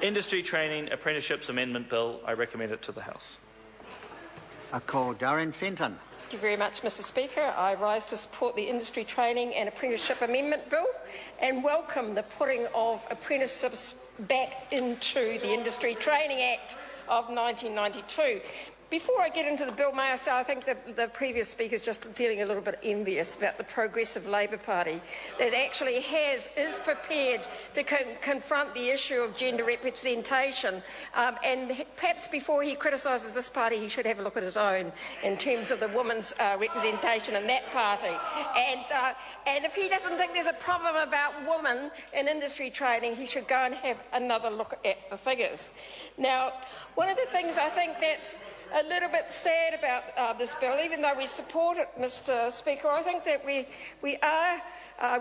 Industry Training Apprenticeships Amendment Bill. I recommend it to the House. I call Darren Fenton. Thank you very much, Mr Speaker. I rise to support the Industry Training and Apprenticeship Amendment Bill and welcome the putting of apprenticeships back into the Industry Training Act of 1992. Before I get into the bill, may I say I think that the previous speaker is just feeling a little bit envious about the Progressive Labour Party that actually is prepared to confront the issue of gender representation. And perhaps before he criticises this party, he should have a look at his own in terms of the women's representation in that party. And if he doesn't think there's a problem about women in industry training, he should go and have another look at the figures. Now, one of the things I think that's a little bit sad about this bill, even though we support it, Mr Speaker, I think that we are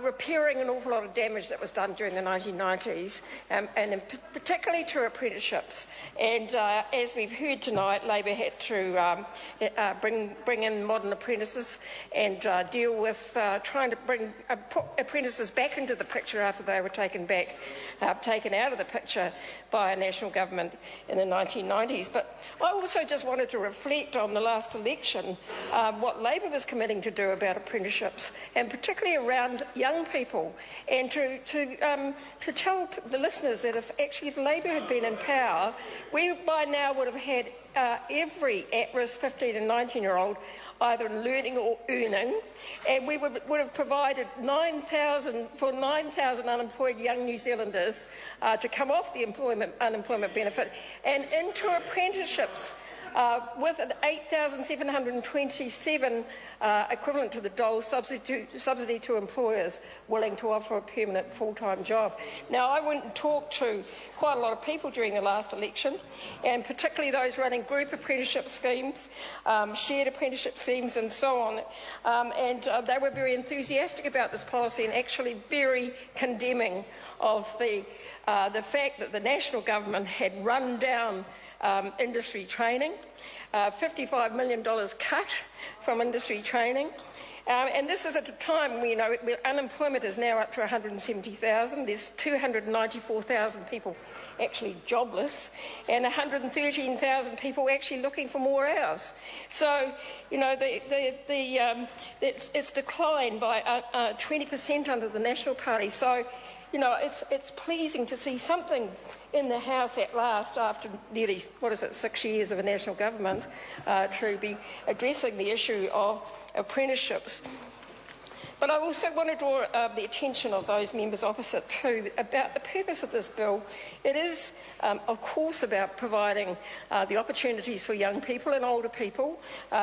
repairing an awful lot of damage that was done during the 1990s, and particularly to apprenticeships. And as we've heard tonight, Labor had to bring in modern apprentices and deal with trying to put apprentices back into the picture after they were taken out of the picture by a national government in the 1990s. But I also just wanted to reflect on the last election, what Labor was committing to do about apprenticeships, and particularly around young people, and to tell the listeners that if Labor had been in power, we by now would have had every at-risk 15 and 19-year-old either learning or earning, and we would have provided 9,000 unemployed young New Zealanders to come off the unemployment benefit and into apprenticeships with an 8,727 equivalent to the dole subsidy to employers willing to offer a permanent full-time job. Now, I went and talked to quite a lot of people during the last election, and particularly those running group apprenticeship schemes, shared apprenticeship schemes and so on, and they were very enthusiastic about this policy and actually very condemning of the fact that the national government had run down industry training, $55 million cut from industry training. And this is at a time when unemployment is now up to 170,000. There's 294,000 people actually jobless and 113,000 people actually looking for more hours. So, it's declined by 20% under the National Party. So, it's pleasing to see something in the House at last after nearly, 6 years of a national government to be addressing the issue of apprenticeships. But I also want to draw the attention of those members opposite too about the purpose of this bill. It is, of course, about providing the opportunities for young people and older people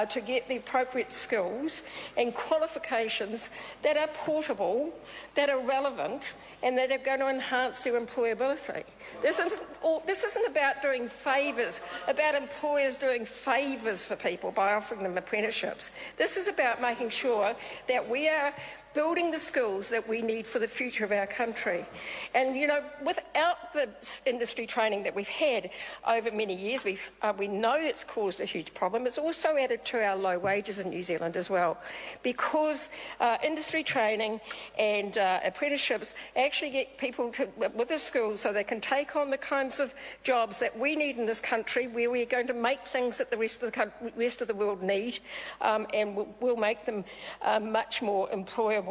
to get the appropriate skills and qualifications that are portable, that are relevant, and that are going to enhance their employability. This isn't about doing favours, about employers doing favours for people by offering them apprenticeships. This is about making sure that we are building the skills that we need for the future of our country. And, without the industry training that we've had over many years, we know it's caused a huge problem. It's also added to our low wages in New Zealand as well, because industry training and apprenticeships actually get people with the skills so they can take on the kinds of jobs that we need in this country, where we're going to make things that the rest of the world need, and we'll make them much more employable.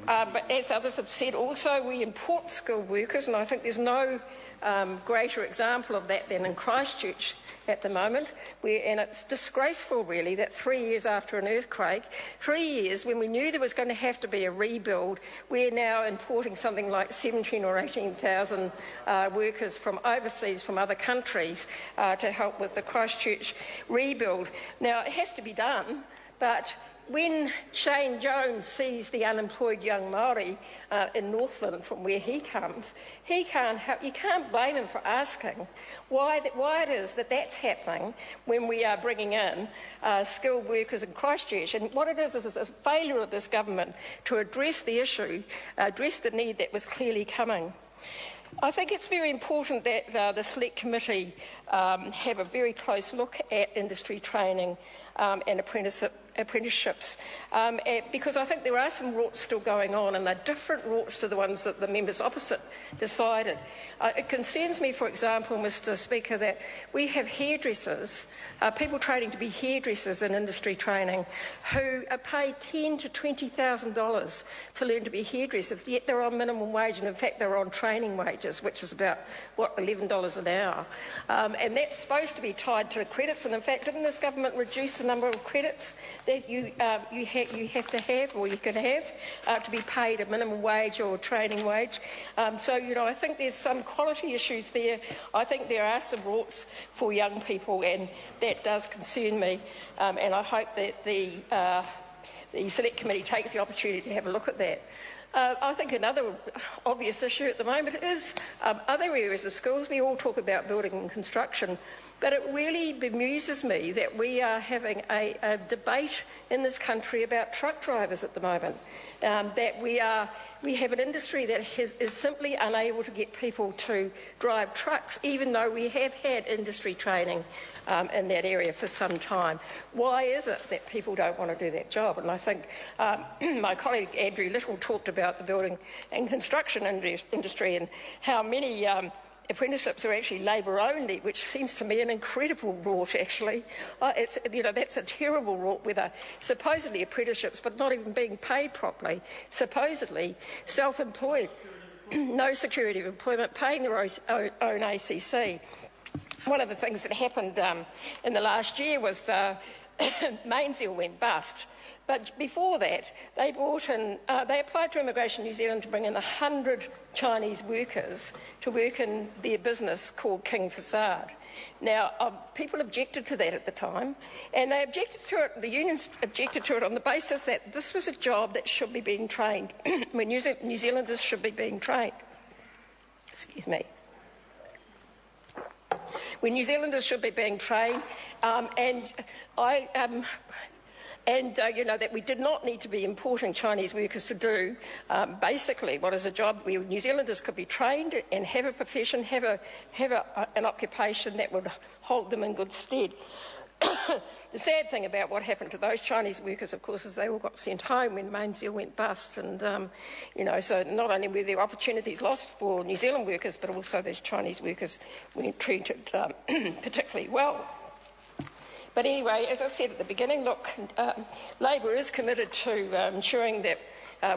But as others have said, also we import skilled workers, and I think there's no greater example of that than in Christchurch at the moment, and it's disgraceful really that 3 years after an earthquake, 3 years when we knew there was going to have to be a rebuild, we're now importing something like 17 or 18,000 workers from overseas, from other countries, to help with the Christchurch rebuild. Now, it has to be done, but when Shane Jones sees the unemployed young Māori in Northland from where he comes, you can't blame him for asking why it is that that's happening when we are bringing in skilled workers in Christchurch. And what it is a failure of this government to address the issue, address the need that was clearly coming. I think it's very important that the Select Committee have a very close look at industry training and apprenticeships, because I think there are some rorts still going on, and they're different rorts to the ones that the members opposite decided. It concerns me, for example, Mr Speaker, that we have hairdressers, people training to be hairdressers in industry training, who are paid $10,000 to $20,000 to learn to be hairdressers, yet they're on minimum wage, and in fact they're on training wages, which is about, $11 an hour. And that's supposed to be tied to credits, and in fact, didn't this government reduce the number of credits that you have to have, or you can have, to be paid a minimum wage or training wage? So, I think there's some quality issues there. I think there are some rorts for young people, and that does concern me, and I hope that the Select Committee takes the opportunity to have a look at that. I think another obvious issue at the moment is other areas of schools. We all talk about building and construction, but it really bemuses me that we are having a debate in this country about truck drivers at the moment, that we have an industry that is simply unable to get people to drive trucks, even though we have had industry training in that area for some time. Why is it that people don't want to do that job? And I think my colleague Andrew Little talked about the building and construction industry and how many apprenticeships are actually labour only, which seems to me an incredible rort, actually. That's a terrible rort with supposedly apprenticeships, but not even being paid properly, supposedly self-employed, no security of employment, paying their own ACC. One of the things that happened in the last year was Mainzeal went bust. But before that, they applied to Immigration New Zealand to bring in 100 Chinese workers to work in their business called King Facade. Now, people objected to that at the time, and they objected to it, the unions objected to it on the basis that this was a job that should be being trained, when New Zealanders should be being trained. Excuse me. When New Zealanders should be being trained, that we did not need to be importing Chinese workers to do basically what is a job where New Zealanders could be trained and have a profession, have an occupation that would hold them in good stead. The sad thing about what happened to those Chinese workers, of course, is they all got sent home when Mainzeal went bust. And, so not only were there opportunities lost for New Zealand workers, but also those Chinese workers weren't treated particularly well. But anyway, as I said at the beginning, look, Labor is committed to ensuring that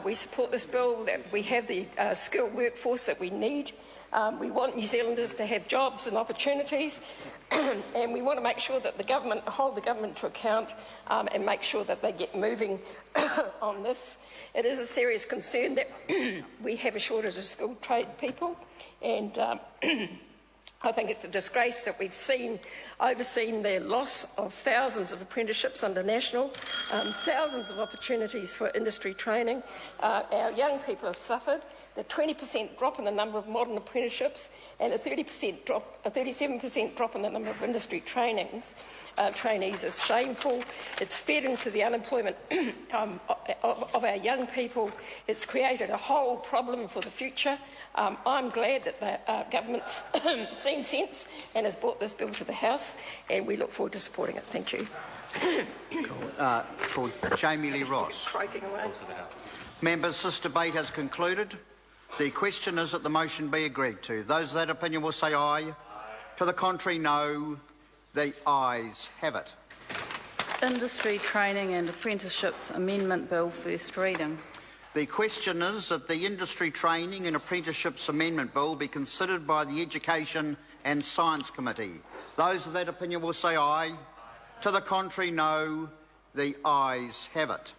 we support this bill, that we have the skilled workforce that we need. We want New Zealanders to have jobs and opportunities, and we want to make sure that hold the government to account and make sure that they get moving on this. It is a serious concern that we have a shortage of skilled trade people, and I think it's a disgrace that we've overseen the loss of thousands of apprenticeships under national, thousands of opportunities for industry training. Our young people have suffered. The 20% drop in the number of modern apprenticeships and a 37% drop in the number of industry trainees is shameful. It's fed into the unemployment of our young people. It's created a whole problem for the future. I'm glad that the government's seen sense and has brought this bill to the House, and we look forward to supporting it. Thank you. For Jamie Lee Ross. Croaking away. Members, this debate has concluded. The question is that the motion be agreed to. Those of that opinion will say aye. To the contrary, no. The ayes have it. Industry Training and Apprenticeships Amendment Bill, first reading. The question is that the Industry Training and Apprenticeships Amendment Bill be considered by the Education and Science Committee. Those of that opinion will say aye. To the contrary, no. The ayes have it.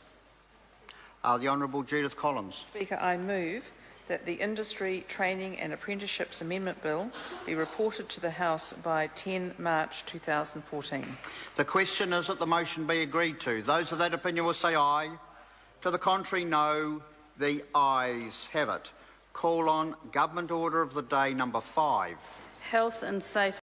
The Honourable Judith Collins. Speaker, I move that the Industry Training and Apprenticeships Amendment Bill be reported to the House by 10 March 2014. The question is that the motion be agreed to. Those of that opinion will say aye. To the contrary, no. The ayes have it. Call on Government Order of the Day number 5. Health and Safety.